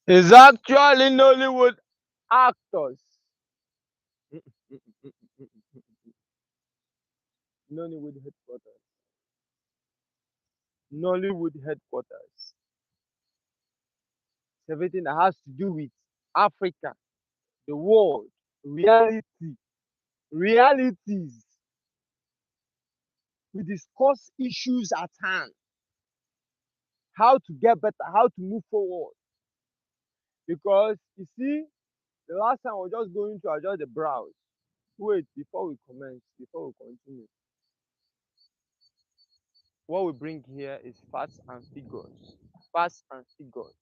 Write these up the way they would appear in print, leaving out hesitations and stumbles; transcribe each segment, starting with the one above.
It's actually Nollywood actors. Nollywood headquarters. Nollywood headquarters. It's everything that has to do with Africa, the world, reality, realities. We discuss issues at hand, how to get better, how to move forward. Because you see, the last time I was just going to adjust the browse. Wait, before we commence, before we continue, what we bring here is facts and figures. Facts and figures.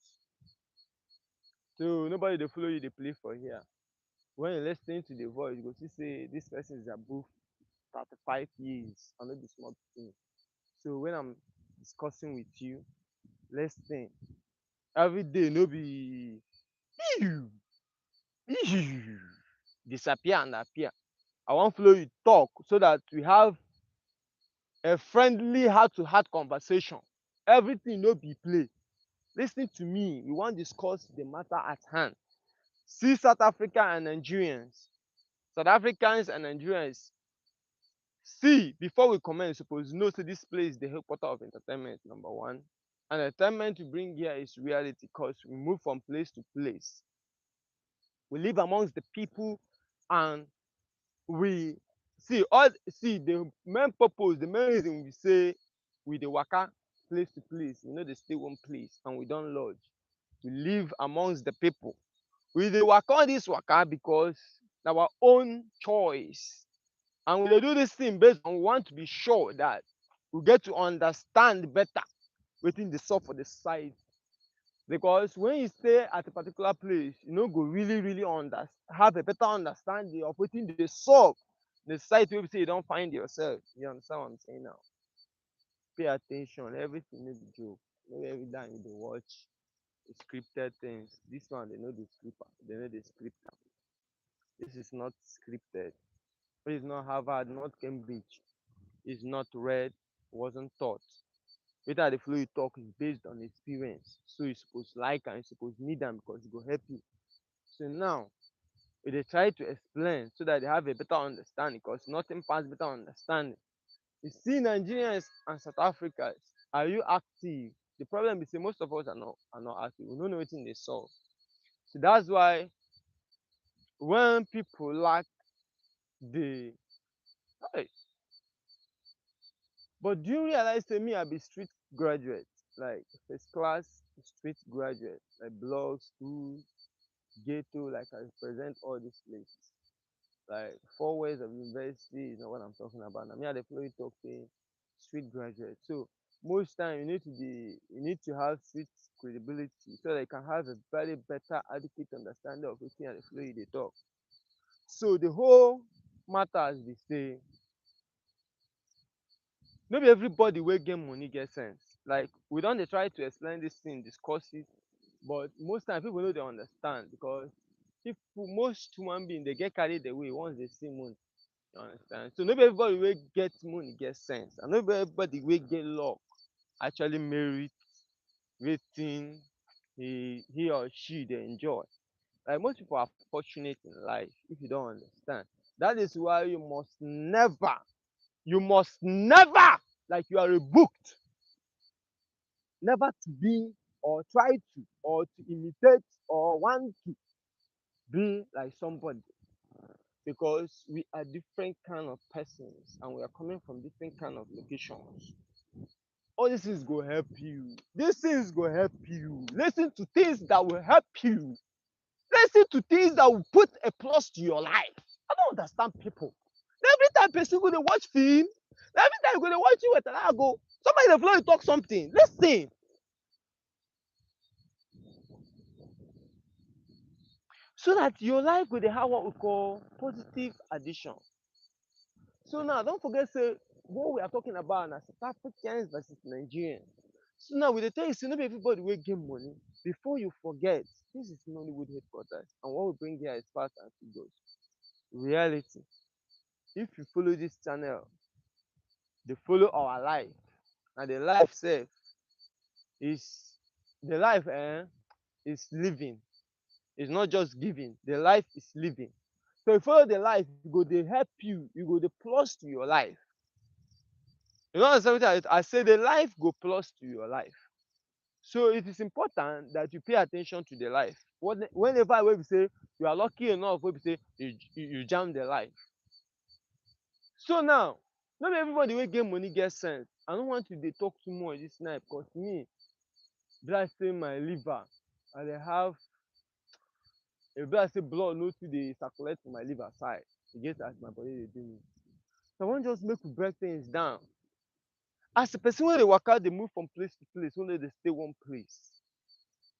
So nobody they follow you, they play for here. When you're listening to the voice, you go see say this person is above 35 years and not the small thing. So when I'm discussing with you, listen. Every day no be disappear and appear. I want follow you talk so that we have a friendly heart to heart conversation. Everything no be play. Listen to me. We want discuss the matter at hand. See South Africa and Nigerians. South Africans and Nigerians. See, before we comment, suppose know say this place is the headquarter of entertainment, number one. And entertainment we bring here is reality because we move from place to place. We live amongst the people and we see the main purpose, the main reason we say we dey waka place to place, we no dey stay one place and we don lodge. We live amongst the people. We dey waka all dis waka because na our own choice and we dey do dis thing based on we want to be sure that we get to understand better wetin dey sup for the society. Because when you stay at a particular place, you no go really have a better understanding of wetin dey sup the society wey be say you don find yourself. You understand what I'm saying now? Pay at ten tion, everything no be joke. No be every time you dey watch scripted things. This one they know the script am, they know the script am. This is not scripted. This is not Harvard, not Cambridge. It's not read, wasn't taught. Wetin I dey follow you talk is based on experience. So you suppose like am, you suppose need am because e go help you. So now we dey try to explain so that they have a better understanding because nothing pass better understanding. You see Nigerians and South Africans, are you active? The problem is say most of us are not active. We no know wetin dey sup. So that's why when people lack the hey, but do you realize say me I be street graduate, like first class street graduate, like blog, school, ghetto, like I represent all these places. Like 4 years of university is not what I'm talking about. Now me I dey follow you talk say street graduate. So most time you need to have street credibility so that you can have a very better adequate understanding of wetin I dey follow you dey talk. So the whole matter be say no be everybody wey get money get sense. Like we don dey try to explain this thing, discuss it, but most time people no dey understand because people, most human being dey get carried away once they see money. You understand? So no be everybody wey get money get sense and no be everybody wey get luck actually merit wetin he or she dey enjoy. Like most people are fortunate in life if you don understand. That is why you must never, like you are rebooked, never to be or try to or to imitate or want to be like somebody because we are different kind of persons and we are coming from different kind of locations. All these things go help you. These things go help you. Listen to things that will help you. Listen to things that will put a plus to your life. I don't understand people. Every time person go dey watch film, every time you go dey watch you with an go, somebody dey follow you talk something. Listen. So that your life go dey have what we call positive addition. So now don't forget say what we are talking about na South Africans versus Nigerians. So now we dey tell you say no be everybody wey get money. Before you forget, this is Nollywood headquarters and what we bring here is facts and figures. Reality. If you follow this channel, dey follow our life and the life sef is the life is living. It's not just giving. The life is living. So you follow the life, you go dey help you, you go dey plus to your life. You know something I say the life go plus to your life. So it is important that you pay attention to the life. Whenever wey be say you are lucky enough wey be say you jam the life. So now, no be everybody wey get money get sense. I no want to dey talk too much dis night because me be like say my liver I dey have e be like say blood no too dey circulate for my liver side. E get as my body dey do me. So I wan just make we break things down. As a person wey dey waka dey move from place to place, wey no dey stay one place,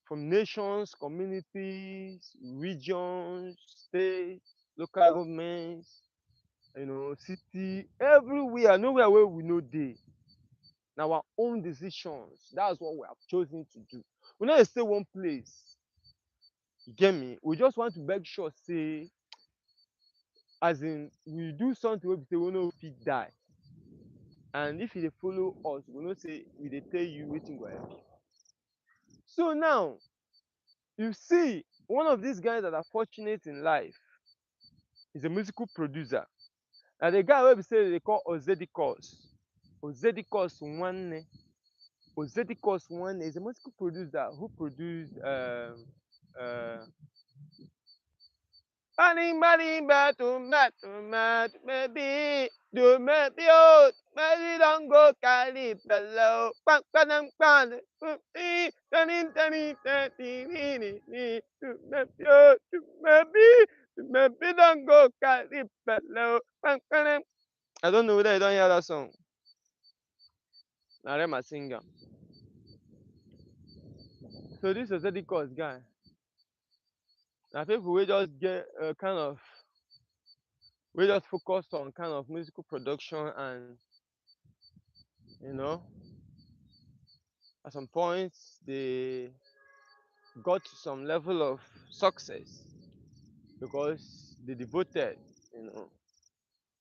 from nations, communities, regions, states, local governments, city, everywhere, nowhere wey we no dey. Na our own decisions. That's what we have chosen to do. We no dey stay one place. You get me? We just want to make sure say as in we do something wey be say we no fit die. And if you dey follow us, we know say we dey tell you wetin go help you. So now, you see, one of these guys that are fortunate in life is a musical producer. Na the guy wey be say they dey call Ozedikos. Ozedikos Nwanne. Ozedikos Nwanne is a musical producer who produced Money, money, tomato, maybe, do maybe, oh, maybe don't go carry below. Pan, pan, pan, maybe, maybe don't go carry below. Pan, pan. I don't know whether you don't hear that song. Na Rema sing am. So this is the cause guy. Na people wey just get kind of we just focus on kind of musical production and you know at some point they got to some level of success because they devoted,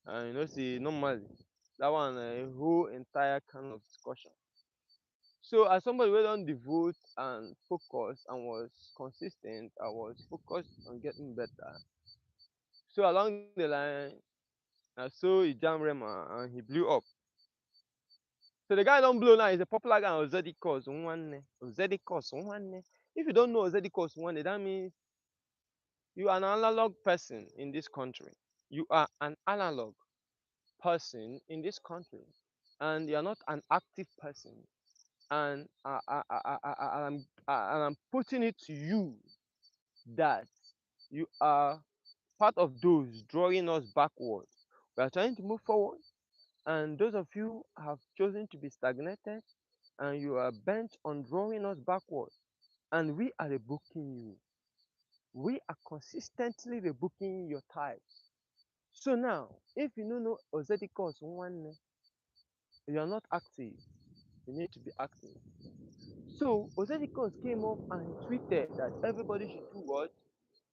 and see normally that one a whole entire kind of discussion. So as somebody wey don devote and focus and was consistent, I was focused on getting better. So along the line, I saw he jam Rema and he blew up. So the guy don't blow now. He's a popular guy. Ozedikos Nwanne. Ozedikos Nwanne. If you don't know Ozedikos Nwanne, that means you are an analog person in this country. You are an analog person in this country, and you are not an active person. And I'm putting it to you that you are part of those drawing us backwards. We are trying to move forward, and those of you have chosen to be stagnated and you are bent on drawing us backwards, and we are rebooking you. We are consistently rebooking your tithes. So now, if you don't know Ozedikos Nwanne, you are not active. You need to be active. So Ozedikos came up and tweeted that everybody should do what?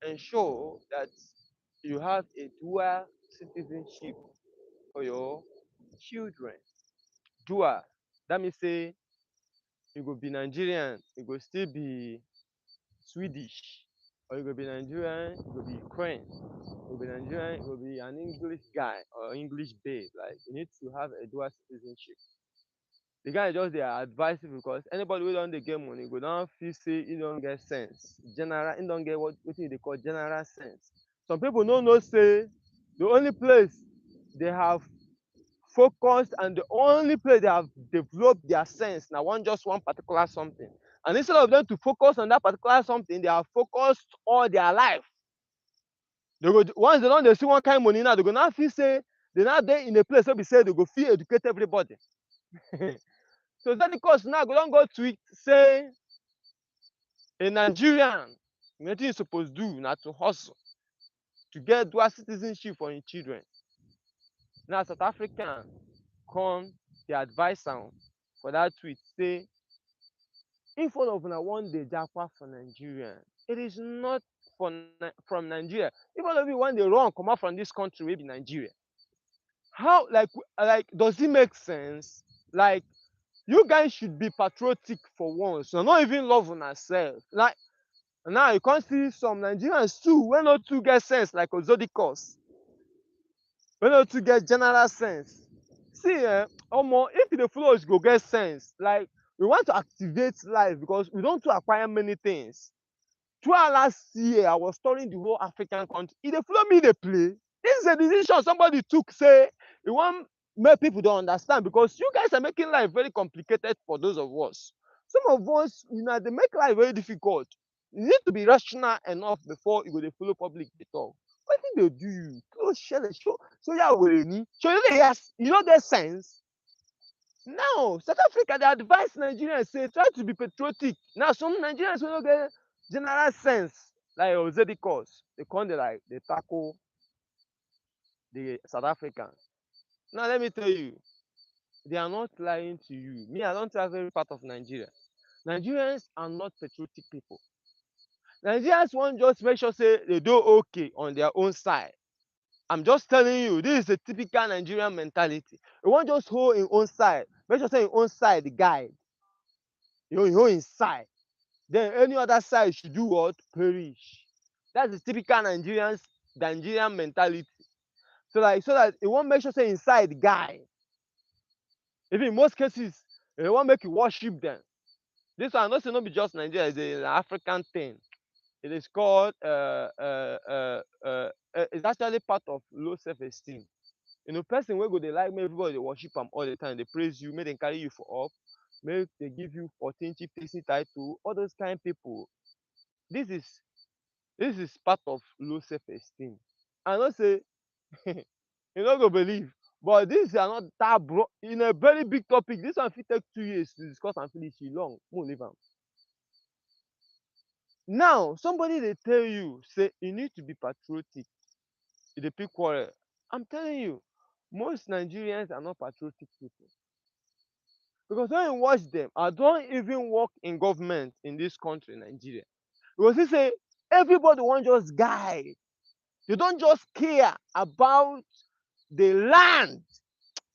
Ensure that you have a dual citizenship for your children. Dual. That means say you go be Nigerian, you go still be Swedish, or you go be Nigerian, you go be Ukraine, you go be Nigerian, you go be an English guy or English babe. Like you need to have a dual citizenship. The guy just dey advise you because anybody wey don dey get money go don feel say e don get sense. General, e don get wetin dey call general sense. Some people no know say the only place they have focused and the only place they have developed their sense na one particular something. And instead of them to focus on that particular something, they have focused all their life. They go once they don dey see one kind money now, they go now feel say they now dey in a place wey be say they go fit educate everybody. So Ozedikos now go don go tweet say a Nigerian wetin you suppose do na to hustle to get dual citizenship for im children. Now South African come dey advise am for that tweet say if all of una wan dey japa for Nigeria, it is not from Nigeria. If all of you wan dey run comot from this country wey be Nigeria, how like does it make sense? Like you guys should be patriotic for once. You're not even love on yourself. Like And now you can't see some Nigerians too wey no too get sense like Ozodikos, wey no too get general sense. See omo, if you dey follow us you go get sense. Like we want to activate life because we don too acquire many things. Throughout last year I was touring the whole African country. E dey follow me dey play. This is a decision somebody took say e wan make people dey understand because you guys are making life very complicated for those of us. Some of us una dey make life very difficult. You need to be rational enough before you go dey follow public dey talk. Wetin dey do you? Kí ló ṣẹlẹ̀? Ṣó yà wèrè ni? Ṣé you no get sense? Now South Africa dey advise Nigerians say try to be patriotic. Now some Nigerians wey no get general sense like Ozedikos dey come dey like dey tackle the South Africans. Now let me tell you, they are not lying to you. Me, I don travel every part of Nigeria. Nigerians are not patriotic people. Nigerians wan just make sure say they do okay on their own side. I'm just telling you, this is a typical Nigerian mentality. You wan just hold im own side, make sure say im own side the guide. You hold im side. Then any other side should do what? Perish. That's the typical Nigerian mentality. So that e wan make sure say im side guide. Even in most cases, they wan make you worship them. This one I know say no be just Nigeria, it's an African thing. It is called it's actually part of low self-esteem. You know, person wey go dey like make everybody dey worship am all the time, dey praise you, make dem carry you for up, make dey give you 14 chieftaincy title, all those kind people. This is part of low self-esteem. I know say you no go believe, but this is another in a very big topic. This one fit take 2 years to discuss and finish. E long, make we leave am. Now somebody dey tell you say you need to be patriotic, you dey pick quarrel. I'm telling you, most Nigerians are not patriotic people. Because when you watch them, I don even work in government in this country, Nigeria. You go see say everybody wan just guide. They don just care about the land.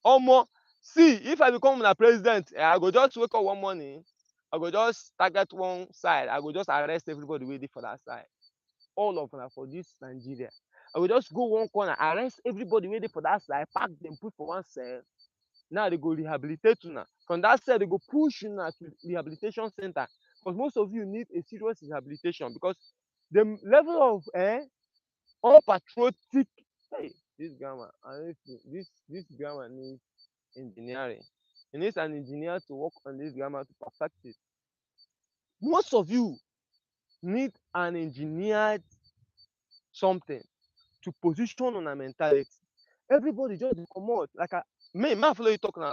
Omo, see, if I become una president, I go just wake up one morning, I go just target one side, I go just arrest everybody wey dey for that side. All of una for this Nigeria. I go just go one corner, arrest everybody wey dey for that side, pack dem put for one cell. Now they go rehabilitate una. From that side, they go push una to rehabilitation center. Because most of you need a serious rehabilitation because the level of unpatriotic. Hey, this grammar, this grammar needs engineering. It needs an engineer to work on this grammar to perfect it. Most of you need an engineered something to position on a mentality. Everybody just comot like me follow you talk now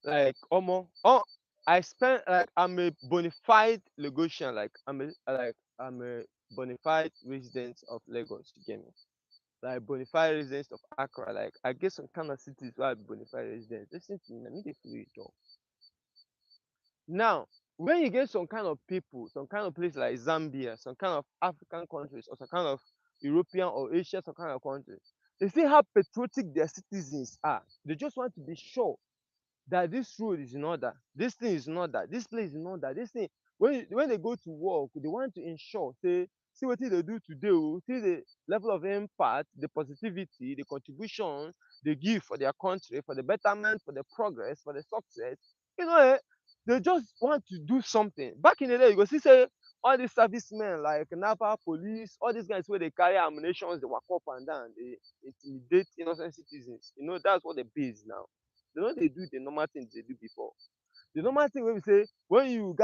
like omo. Oh, I spend like I'm a bona fide Lagosian, like I'm a bona fide resident of Lagos, you get me? Like bona fide resident of Accra. Like I get some kind of cities where I be bona fide resident. Listen to me, let me dey follow you talk. Now, when you get some kind of people, some kind of place like Zambia, some kind of African countries, or some kind of European or Asian, some kind of countries, they see how patriotic their citizens are. They just want to be sure that this road is in order, this thing is in order, this place is in order, this thing. When they go to work, they want to ensure, say, see what they do today, see the level of impact, the positivity, the contribution they give for their country, for the betterment, for the progress, for the success. You know, they just want to do something. Back in the day, you go see, say, all these servicemen like Napa police, all these guys where they carry ammunition, they walk up and down, they intimidate innocent citizens. You know, that's what the base now. They no dey do the normal things they do before. The normal thing wey be say when you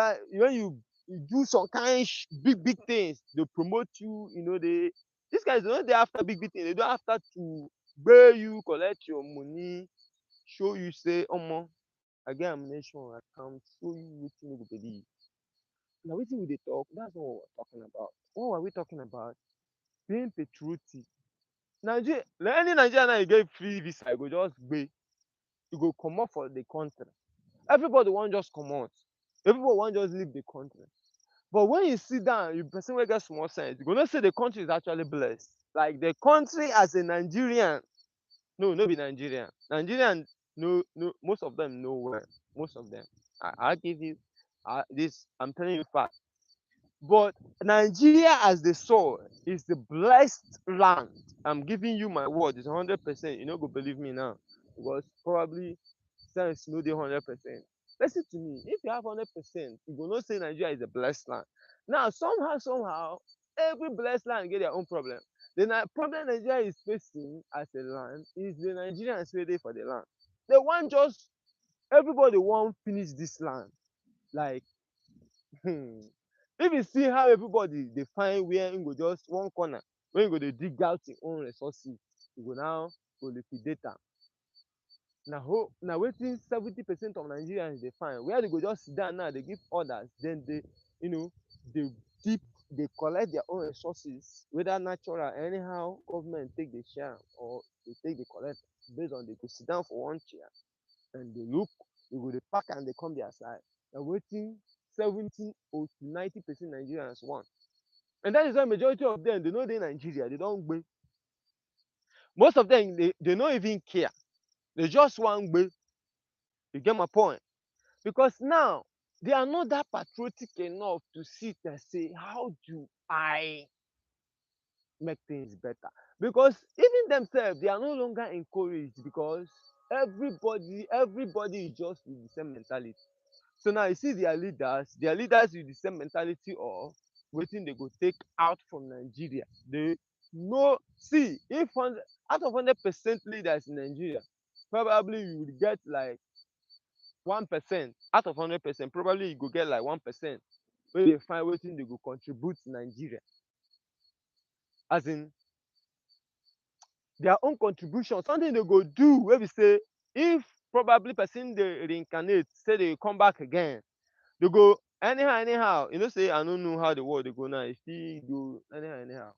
do some kind big things, they promote you. You know, these guys they no dey after big things. They dey after to gbay you, collect your money, show you say omo I get ammunition, I can show you wetin you go believe. Na wetin we dey talk, that's what we are talking about. What were we talking about? Being patriotic. Nigeria, any Nigerian now you get free visa, you go just gbay. You go comot for the country. Everybody wan just comot. Everybody wan just leave the country. But when you sit down, you person wey get small sense, you go know say the country is actually blessed. Like the country as a Nigerian, no be Nigerian. Nigerian, no, most of them know well. Most of them. I'll give you this. I'm telling you fact. But Nigeria as the soil is the blessed land. I'm giving you my word. It's 100%. You no go believe me now because probably sense no dey 100%. Listen to me. If you have 100%, you go know say Nigeria is a blessed land. Now somehow, every blessed land get their own problem. The problem Nigeria is facing as a land is the Nigerians wey dey for the land. They want just everybody wan finish this land like if you see how everybody dey find where im go just one corner wey im go dey dig out im own resources, e go now go liquidate am. Na wetin 70% of Nigerians dey find where dey go just sit down now dey give orders, then dey dey deep dey collect their own resources whether natural anyhow government take dey share am or dey take dey collect based on dey go sit down for one chair and dey look, dey go dey pack am dey come their side. Na wetin 70 or to 90% Nigerians want. And that is why majority of them dey no dey Nigeria, dey don gbe. Most of them dey no even care. They just wan gbe. You get my point? Because now they are not that patriotic enough to sit and say, how do I make things better? Because even themselves, they are no longer encouraged because everybody is just with the same mentality. So now you see their leaders with the same mentality of wetin dey go take out from Nigeria. They know, see, if out of 100% leaders in Nigeria, probably you will get like 1%. Out of 100%, probably you go get like 1% wey dey find wetin dey go contribute to Nigeria. As in their own contribution, something dey go do wey be say if probably person dey reincarnate say dey come back again, dey go anyhow. You know say I no know how the world dey go now. E fit go anyhow.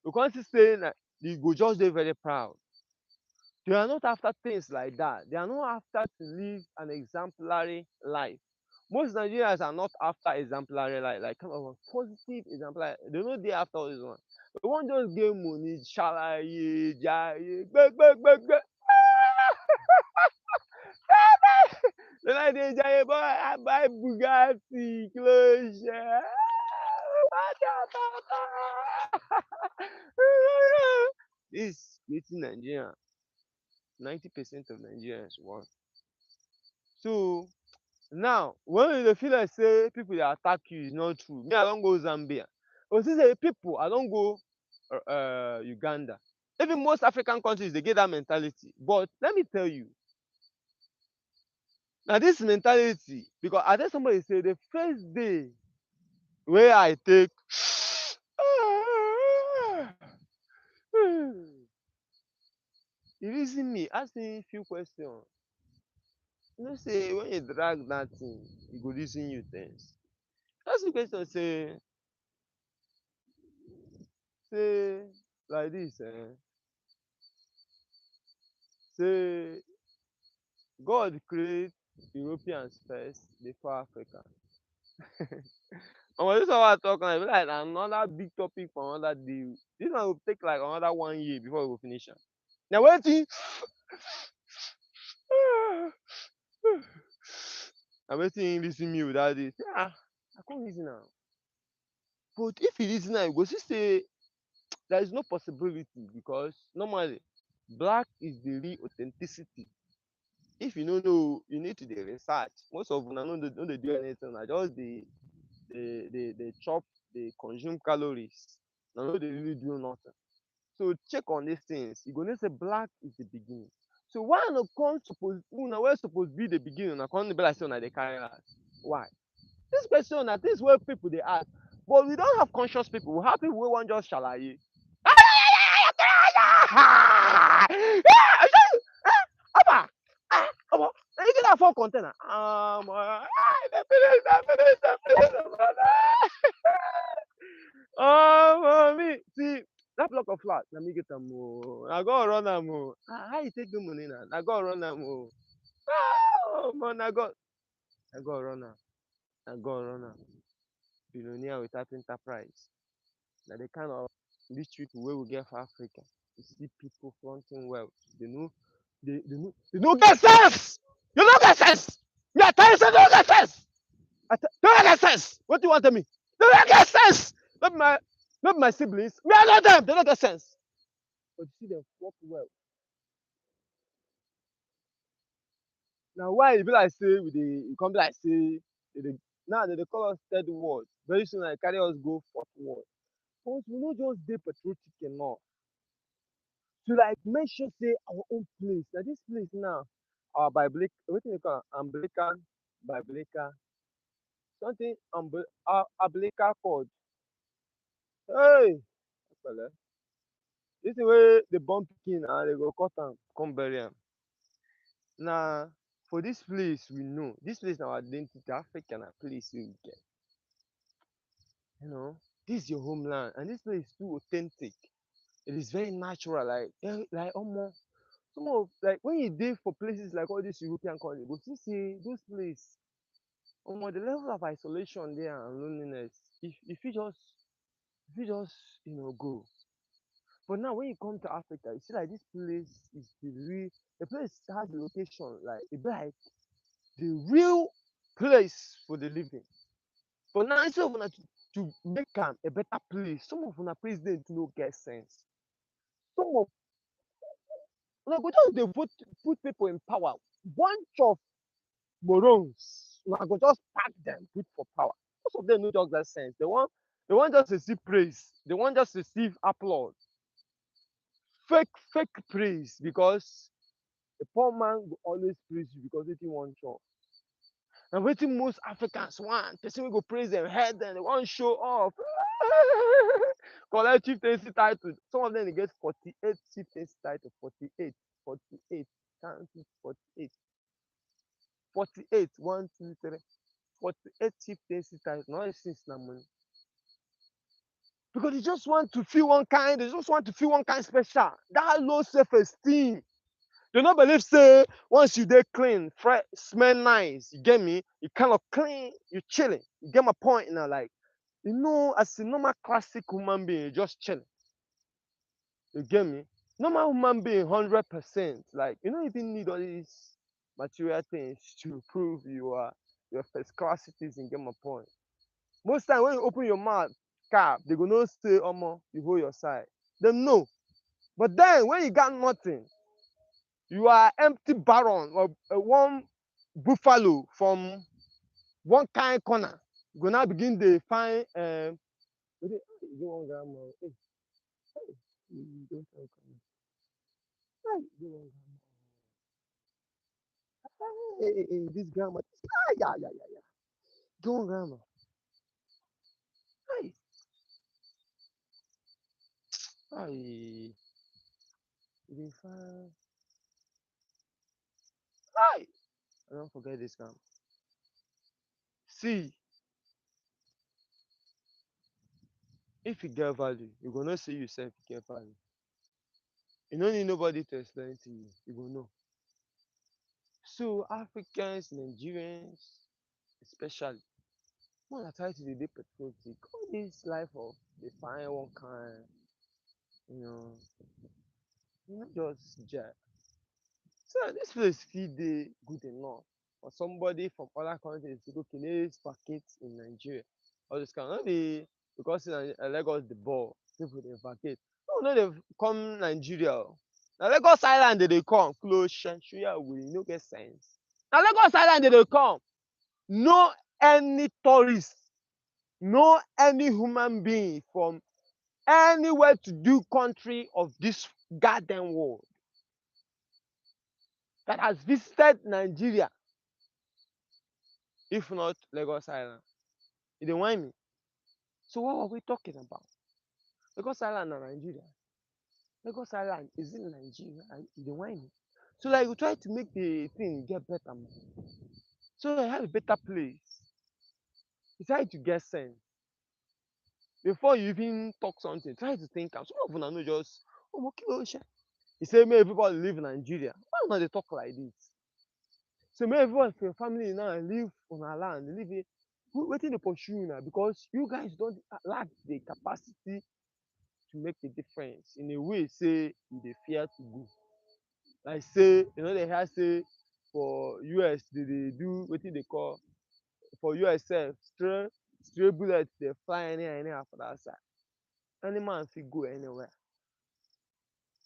You come see say you go just dey very proud. They are not after things like that. They are not after to live an exemplary life. Most Nigerians are not after exemplary life, like kind of a positive exemplary. They no dey after all this one. They wan just get money, shalaye, jaye, gbegbegbegbe. They like dey jaye, boy, I buy Bugatti, kí ló ń ṣe? This wetin Nigeria 90% of Nigerians want. So now when you dey feel like say people dey attack you, is not true. Me, I don go Zambia. But see say people, I don go Uganda. Even most African countries dey get that mentality. But let me tell you, na this mentality, because I tell somebody say the first day wey I take e reason me, ask me few questions. You know say when you drag that thing, e go reason you things. Ask me question say like this say God create Europeans first before Africa. Omo, this one wey I talk now, e be like na another big topic for another day. This one go take like another 1 year before we go finish am. Na wetin na wetin him reason me with that day. Say I come reason am. But if you reason am, you go see say there is no possibility because normally black is the real authenticity. If you no know, you need to dey research. Most of una no dey do anything, na just dey chop, dey consume calories. Una no dey really do nothing. So check on these things. You go know say black is the beginning. So why una come suppose una wey suppose be the beginning, una come be like say una dey carry last? Why? This question na things wey people dey ask, but we don have conscious people. We have people wey wan just shalaye. Haba! Omo, you get that 4 container? Oh, me see that block of flat, na me get am o. Na God run am o. How you take do money na? Na God run am o. Omo, na God run am. Na God run am. Billionaire without enterprise. Na the kind of rich people wey we get for Africa. You see people flaunting wealth. They no get sense. You no get sense. Me, I tell you say you no get sense. You no get sense. What do you want to me? They don't get sense. Not my siblings. Me, I know them. They don't get sense. But you see them work well. Now why e be like say we dey e come be like say now they dey call us third world. Very soon I carry us go fourth world. But we no just dey patriotic enough to like make sure say our own place. Na this place now, our biblical wetin dey call am biblical something umbilical cord. Hey! Pẹ̀lẹ́. Dis thing wey dey born pikin and dey go cut am come bury am. Na for dis place we know, dis place na our identity. Africa na place wey we get. You know, dis your homeland and dis place too authentic. It is very natural like omo some of like when you dey for places like all dis European country you go see say those place omo the level of isolation there and loneliness you fit just go. But now when you come to Africa you see like dis place is the place has the location like e be like the real place for the living. But now instead of una to make am a better place, some of una president no get sense. Some of una go just dey put people in power, bunch of morons, una go just pack dem put for power. Most of dem no just get sense. They wan just receive praise, they wan just receive applause, fake praise because a poor man go always praise you because wetin e wan chop. Na wetin most Africans want, person wey go praise dem, head dem, they wan show off. Collect chieftaincy title. Some of dem dey get 48 chieftaincy title, 48, 48, count it, 48, 48, 1, 2, 3, 48 chieftaincy title. Na all these things na money. Because they just want to feel one kind special. That low self-esteem. They no believe say once you dey clean, fresh, smell nice, you get me? You kind of clean, you chilling. You get my point now? Like, as a normal classic human being, you just chilling. You get me? Normal human being, 100%. Like, you don't even need all these material things to prove you're first class citizen. Get my point? Most time when you open your mouth, cap, they go no say, Omo, you hold your side. Them know. But then when you got nothing, you are empty barren or one buffalo from one kind corner. You go now begin to find one grandma. Hey, don't tell me. Hey, this grandma. Yeah. Don't grandma. Hey, hey, you dey find. Hey, I don't forget this grandma. See, if you get value, you go know say yourself you get value. You don't need nobody to explain to you. You go know. So Africans, Nigerians, especially, when I try to dey patriotic, all this life of dey find one kind, you know, not just jet. So this place fit dey good enough for somebody from other countries to go let's vacate in Nigeria. All this kind no be because Lagos the ball, people dey vacate. No dey come Nigeria o. Na Lagos Island dey come close shuya we no get sense. Na Lagos Island dey come. No any tourist, no any human being from anywhere to do country of this goddamn world that has visited Nigeria if not Lagos Island. E dey whine me. So what are we talking about? Lagos Island na Nigeria. Lagos Island is in Nigeria and e dey whine me. So like we try to make the thing get better man. So I have a better place. You try to get sense. Before you even talk something, try to think am. Some of una no just you say make everybody live in Nigeria. Why una dey talk like this? So make everyone for your family now live on our land, live here. Wetin dey pursue una because you guys don't lack the capacity to make a difference in a way say you dey fear to do. Like say you know dey hear say for US they dey do wetin dey call for US sef stray bullets dey fly anyhow for that side. Any man fit go anywhere.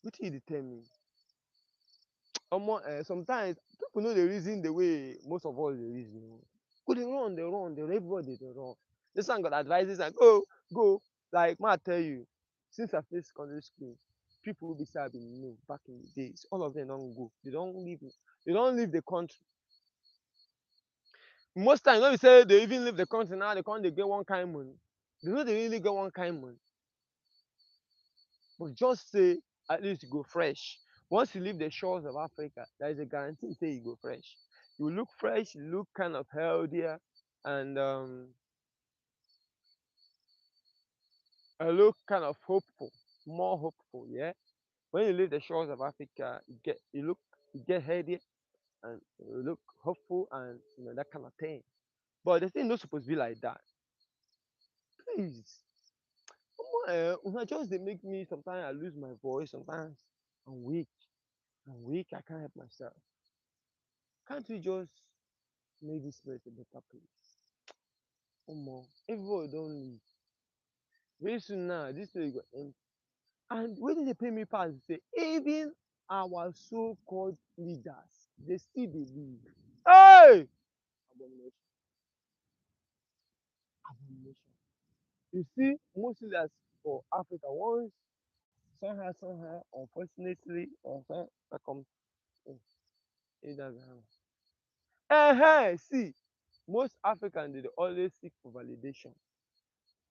Wetin you dey tell me? Omo sometimes people no dey reason the way most of us dey reason oo. Go dey run, everybody dey run. Dis one go dey advise dis one go like make I tell you since I finish secondary school people wey be sey I been know back in the days all of dem don go, dey don leave the country. Most times no be sey dey even leave the country now dey come dey get one kind money, dey no dey really get one kind money but just say at least you go fresh. Once you leave the shores of Africa there is a guarantee sey you go fresh. You look fresh, you look kind of healthier and look kind of hopeful, more hopeful, yeah. When you leave the shores of Africa you get healthier and you look hopeful and you know that kind of thing. But the thing no suppose be like that. Please omo una just dey make me sometimes I lose my voice, sometimes I'm weak, I can't help myself. Can't we just make dis place a better place? Omo everybody don leave. Very soon now dis place go empty and wetin dey pain me pass be sey even our so called leaders dey still dey leave. Hey! Abomination, abomination. You see most leaders for Africa once somehow unfortunately or some circum see most African dey always seek for validation.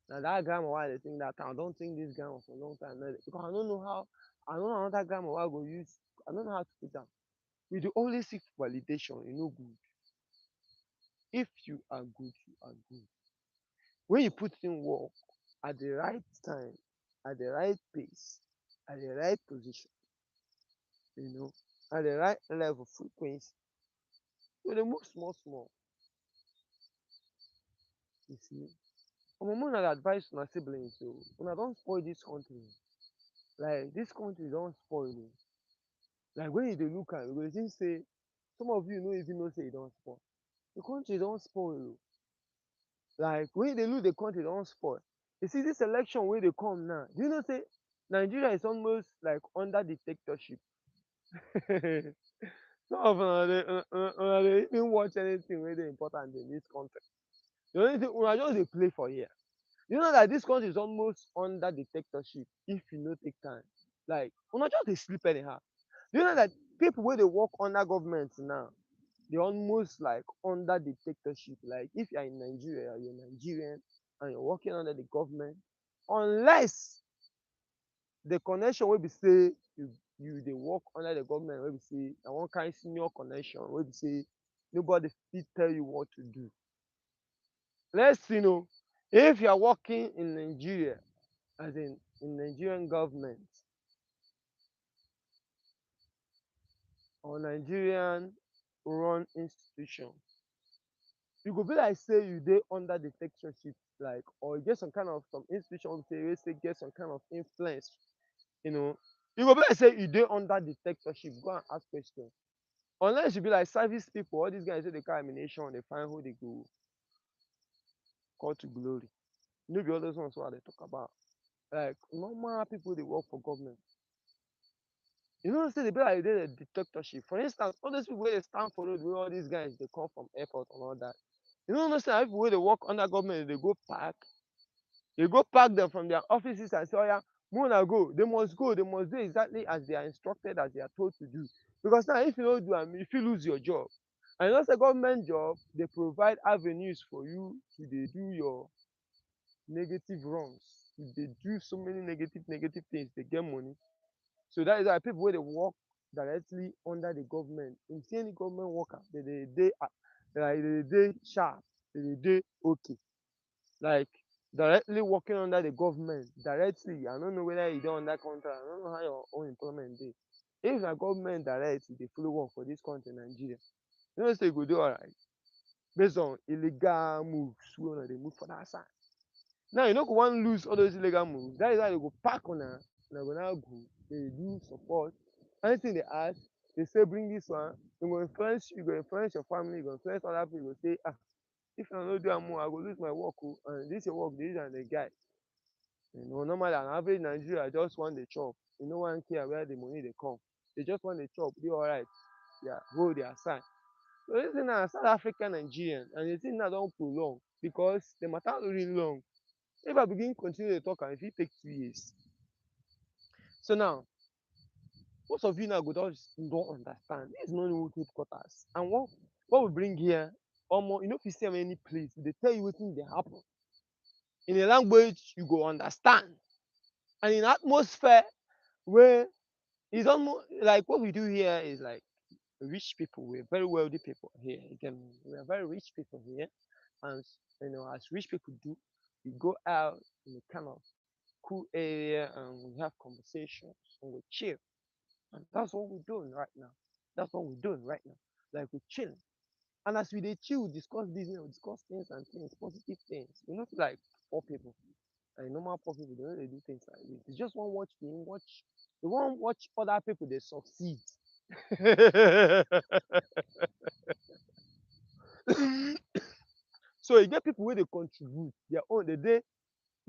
Na dat grammar wey I dey think dat time I don think dis grammar for long time because I no know how I no know another grammar wey I go use I no know how to put am. We dey always seek for validation, e no good. If you are good, you are good. When you put in work at the right time, at the right pace, at the right position, you know, at the right level frequency, you go dey move small small. You see. Omo make una dey advise una siblings oo, una don spoil dis country. Like dis country don spoil oo. Like when you dey look am you go dey think sey some of you no even know sey e don spoil. The country don spoil oo. Like when you dey look the country don spoil. You see dis election wey dey come now, do you know sey Nigeria is almost like under dictatorship. Some of una dey even watch anything wey dey important in dis country. The only thing una just dey play for here. You know dat dis country is almost under dictatorship if you no take time. Like una just dey sleep anyhow. Do you know dat people wey dey work under government now dey almost like under dictatorship. Like if you are in Nigeria, you are Nigerian and you are working under the government unless the connection wey be sey you dey work under the government wey be sey na one kind senior connection wey be sey nobody fit tell you what to do. Let's see oo, if you are working in Nigeria as in Nigerian government or Nigerian run institution, you go be like sey you dey under dictatorship like or e get some kind of some institution wey say get some kind of influence, you know. You go be like sey you dey under dictatorship. Go and ask question. Unless you be like service people, all dis guys wey dey carry ammunition dey find who dey go call to glory. No be all those ones wey I dey talk about. Like normal people wey dey work for government. You know sey dey be like dey dictatorship. For instance, all those people wey dey stand for road wey all these guys dey come from airport and all that. You no know sey na people wey dey work under government dey go park. Dey go park dem from their offices and say oya make una go. Dey must go, dey must do exactly as they are instructed, as they are told to do. Because now if you no do am you fit lose your job. And you know sey government job dey provide avenues for you to dey do your negative runs. You dey do so many negative things dey get money. So dat is why people wey dey work directly under the government, if you see any government worker dey dey like dey dey sharp, dey dey okay. Like directly working under the government directly. I no know whether you dey under contract, I no know how your own employment dey. If na government direct you dey follow work for dis country Nigeria, you know sey you go dey alright based on illegal moves wey una dey move for dat side. Now you no go wan lose all those illegal moves. Dat is why dey go pack una go now go dey do support. Anything dey ask, dey say bring dis one, e go influence you, e go influence your family, e go influence other people. Go say If I no do am more, I go lose my work. Oh. And this your work, this and the guy. Normally an average Nigeria just want the chop. No one care where the money they come. They just want the chop. They alright. Yeah, hold their side. So this thing na South African Nigerian, and the thing now don prolong because the matter really long. If I begin continue to talk am, e fit take 2 years. So now, most of you now go just don't understand. This is Nollywood headquarters. And what we bring here, you no fit see am any place. They tell you wetin dey happen in a language you go understand, and in atmosphere wey is almost like what we do here is like rich people. We're very wealthy people here. Again, we are very rich people here, and as rich people do, we go out in a kind of cool area and we have conversations and we chill. And that's what we're doing right now. That's what we're doing right now. Like we're chilling. And as we dey chill, we discuss business, we discuss things and things, positive things. We're not like poor people. Like normal poor people, they don't dey do things like this. They just want watch film, they want watch other people they succeed. So you get people wey dey contribute their own, they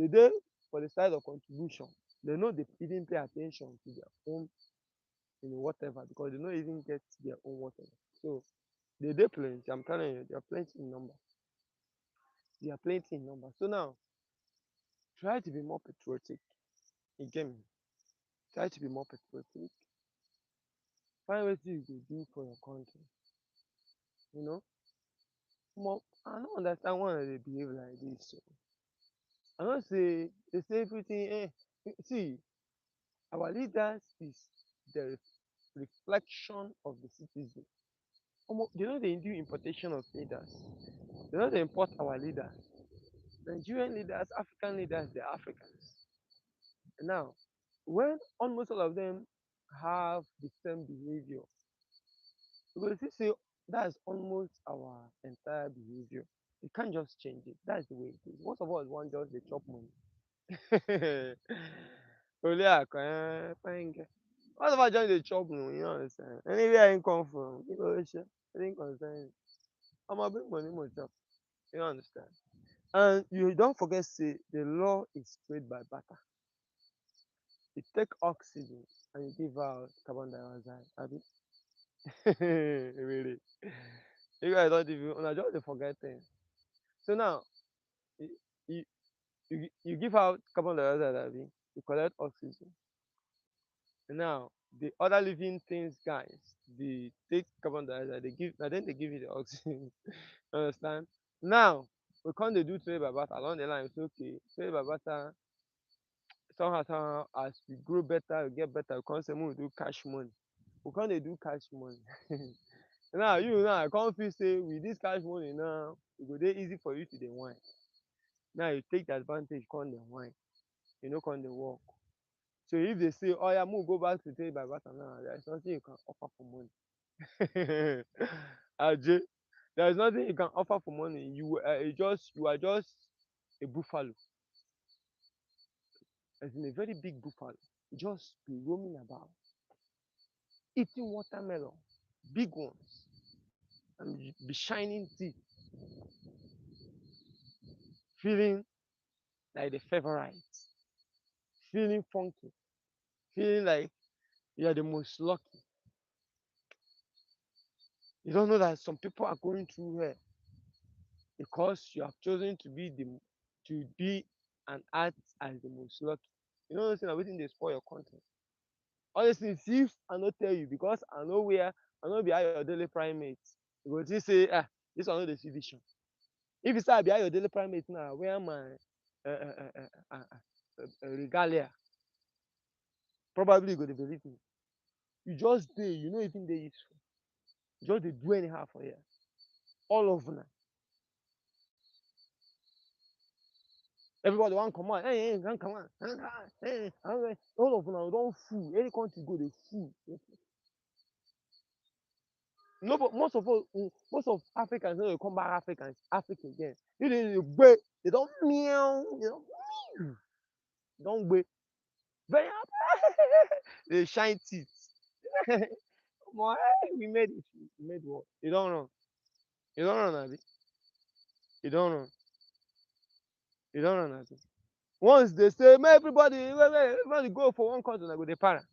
dey for the side of contribution. They no dey even pay at ten tion to their own whatever, because they no even get their own whatever. So they dey plenty. I'm telling you, they are plenty in number. They are plenty in number. So now try to be more patriotic. You get me? Try to be more patriotic. Find wetin you go do for your country. You know? I no understand why they behave like this. So I know say they say everything. See, our leaders is the reflection of the citizen. They know they do importation of leaders. They know they import our leaders. Nigerian leaders, African leaders, they're Africans. Now, when almost all of them have the same behavior, because you say that's almost our entire behavior. You can't just change it. That's the way it is. Most of us want just the chop money. Only I can find. What if I join the chop money? You understand? Anywhere I come from, you know, I think concern. I'm a big money, more chop. You understand? And you don't forget, say the law is spread by barter. You take oxygen and you give out carbon dioxide. Abi? Really? You guys don't even, una just dey forget things. So now, you, you, you give out carbon dioxide, abi? You collect oxygen. Now, the other living things, guys, they take carbon dioxide, then they give you the oxygen. Understand? Now, we can't do trade by barter along the line. It's okay. Trade by barter, somehow, as we grow better, we get better, we can't say we do cash money. We can't do cash money. Now I can't feel say with this cash money now, it go dey easy for you to dey whine. Now you take the advantage, come dey whine. You no come dey work. So if they say, oh yeah, move go back to trade by barter now, there is nothing you can offer for money. Ajay, there is nothing you can offer for money. You are just a buffalo, as in a very big buffalo, just be roaming about, eating watermelon, big ones, and be shining teeth, feeling like the favorite, feeling funky, feeling like you are the most lucky. You don't know that some people are going through hell because you have chosen to be and act as the most lucky. You know what I'm saying? Everything they spoil your content. Honestly, if I not tell you because I know where I know behind your daily primate, you go just say, this one no dey see vision. If you say I behind your daily primate now, where am I? Regalia, probably you go dey believe me. You just dey, you no even dey useful. You just dey do anyhow for here. All of una. Everybody wan comot, hey, come comot, hey, all of una don full. Any country go dey full. No, but most of Africans no dey come back Africa again. You dey gbe, they don meow, they don gbe. Very happy. They shine teeth. Omo, we made it. We made what? You don run. You don run abi? You don't run. You don't run at all. Once they say, "May everybody go for one country," I go dey para.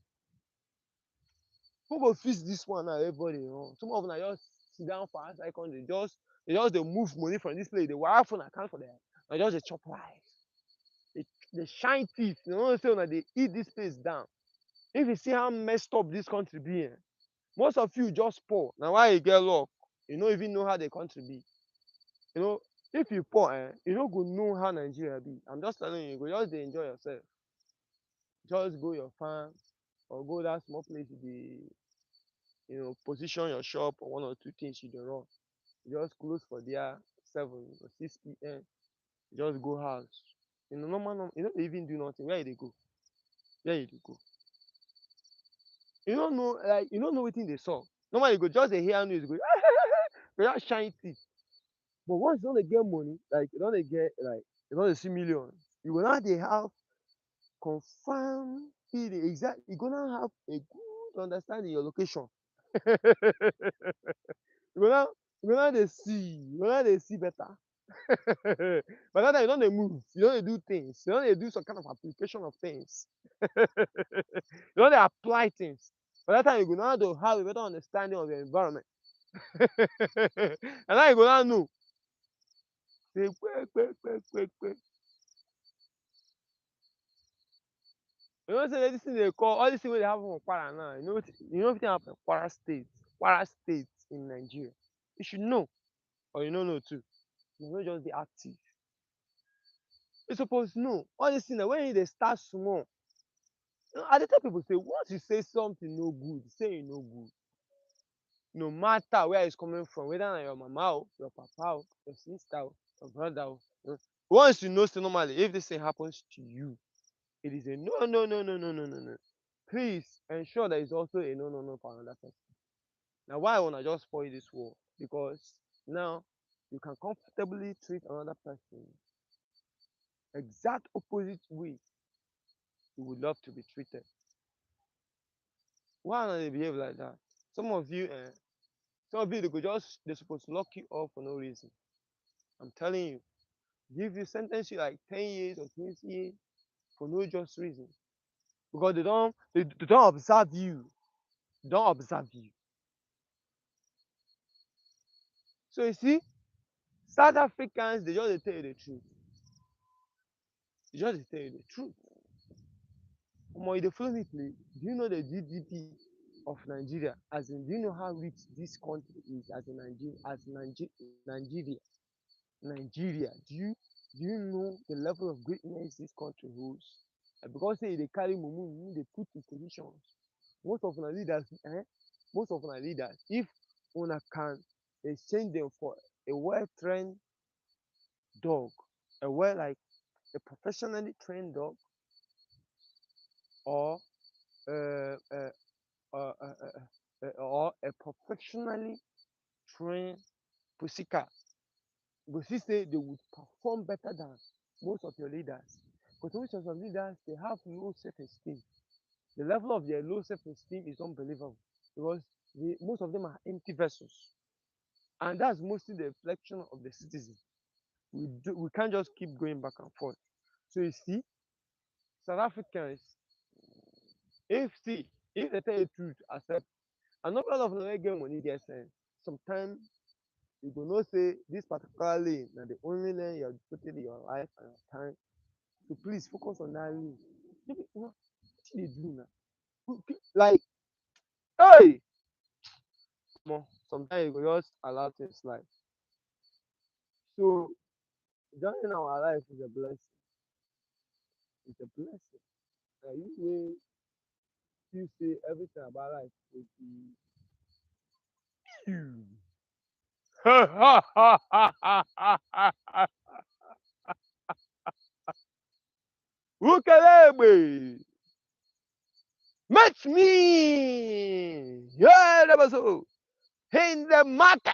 Who go fix this one now? Everybody run. Some of them just sit down for outside country, they just dey move money from this place, dey wire phone account for them, and just dey chop life. Dey shine teeth. You know say una dey eat this place down. If you see how messed up this country be, most of you just poor. Na why you get luck. You no even know how the country be. You know, if you poor, you no go know how Nigeria be. I'm just telling you, you go just dey enjoy yourself. Just go your farm or go that small place you dey, position your shop or one or two things you dey run. You just close for there 7 or 6 p.m. You just go house. Normal, you no dey even do nothing. Where you dey go? Where you dey go? You no know, like you no know wetin dey sup. Normally you go just dey hear news, you go just shine teeth. But once you don dey get money, like you don dey get, like you don dey see millions, you go now dey have confirm feeling, exact. You go now have a good understanding your location. you go now dey see, better. By that time you don dey move, you don dey do things, you don dey do some kind of application of things. You don dey apply things. By that time you go now to have a better understanding of your environment. And now you go now know. Say kwe. You know say this thing they call all this thing wey dey happen for Kwara now. You know wetin happen for Kwara State in Nigeria. You should know, or you no know too. You no just be active. You suppose know all this thing. When you dey start small, I dey tell people say once you say something no good, say e no good. No matter where it's coming from, whether na your mama o, your papa o, your sister o, your brother o. Once you know say normally if this thing happens to you, it is a no. Please ensure there is also a no for another person. Now why I wanna just spoil this war? Because now you can comfortably treat another person exact opposite way you would love to be treated. Why not they behave like that? Some of you they're supposed to lock you up for no reason. I'm telling you, give you sentence you like 10 years or 20 years for no just reason. Because they don't observe you. They don't observe you. So you see, South Africans, they just tell you the truth. They just tell you the truth. Omo, you dey follow me play. Do you know the GDP of Nigeria? As in, do you know how rich this country is as in Nigeria? Nigeria. Do you know the level of greatness this country holds? Because say they carry mumu, they put in positions. Most of our leaders, if una can exchange them for a well-trained dog, a professionally trained dog, or uh, uh, or a professionally trained pussycat, you go see say they would perform better than most of your leaders. But most of your leaders, they have low self-esteem. The level of their low self-esteem is unbelievable because most of them are empty vessels. And that's mostly the reflection of the citizen. We can't just keep going back and forth. So you see, South Africans, if they tell you the truth, accept. And not all of them get money get sense. Sometimes you go know say this particular lane na the only lane you are putting in your life and your time. So please focus on that lane. What they do now? Like, hey, sometimes you go just allow things slide. So joining our life is a blessing. It's a blessing. You will you say everything about life will be you. Ukelebe. Meet me. Yeah, that was so. In the market.